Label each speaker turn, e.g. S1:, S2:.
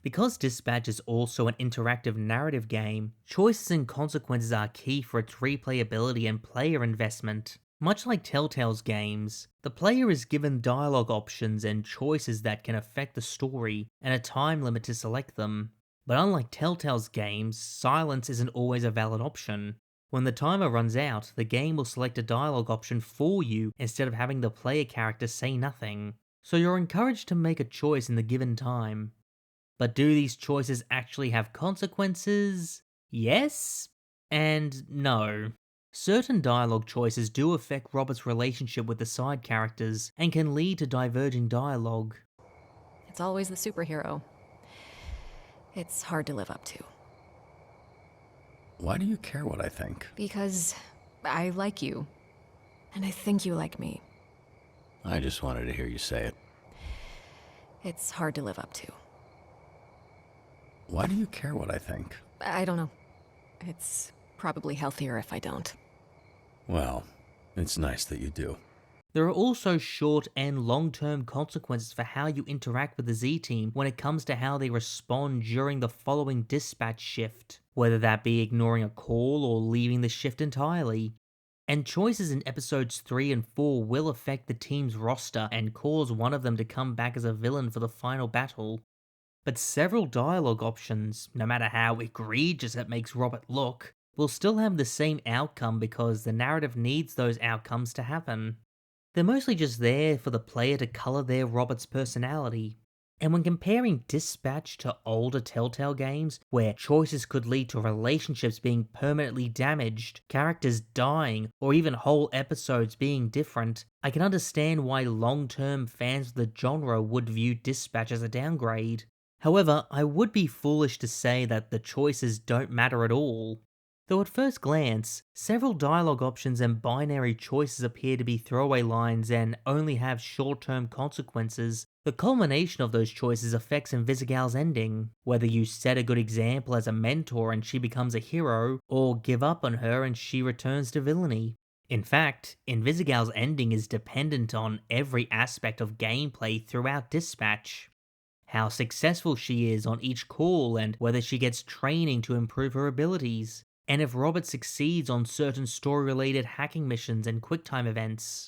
S1: Because Dispatch is also an interactive narrative game, choices and consequences are key for its replayability and player investment. Much like Telltale's games, the player is given dialogue options and choices that can affect the story, and a time limit to select them. But unlike Telltale's games, silence isn't always a valid option. When the timer runs out, the game will select a dialogue option for you instead of having the player character say nothing. So you're encouraged to make a choice in the given time. But do these choices actually have consequences? Yes and no. Certain dialogue choices do affect Robert's relationship with the side characters and can lead to diverging dialogue.
S2: It's always the superhero. It's hard to live up to.
S3: Why do you care what I think?
S2: Because I like you. And I think you like me.
S3: I just wanted to hear you say it.
S2: It's hard to live up to.
S3: Why do you care what I think?
S2: I don't know. It's probably healthier if I don't.
S3: Well, it's nice that you do.
S1: There are also short and long term consequences for how you interact with the Z team when it comes to how they respond during the following dispatch shift, whether that be ignoring a call or leaving the shift entirely. And choices in episodes 3 and 4 will affect the team's roster and cause one of them to come back as a villain for the final battle. But several dialogue options, no matter how egregious it makes Robert look, will still have the same outcome because the narrative needs those outcomes to happen. They're mostly just there for the player to colour their Robert's personality. And when comparing Dispatch to older Telltale games, where choices could lead to relationships being permanently damaged, characters dying, or even whole episodes being different, I can understand why long-term fans of the genre would view Dispatch as a downgrade. However, I would be foolish to say that the choices don't matter at all. Though at first glance, several dialogue options and binary choices appear to be throwaway lines and only have short-term consequences, the culmination of those choices affects Invisigal's ending, whether you set a good example as a mentor and she becomes a hero, or give up on her and she returns to villainy. In fact, Invisigal's ending is dependent on every aspect of gameplay throughout Dispatch. How successful she is on each call and whether she gets training to improve her abilities, and if Robert succeeds on certain story-related hacking missions and quicktime events.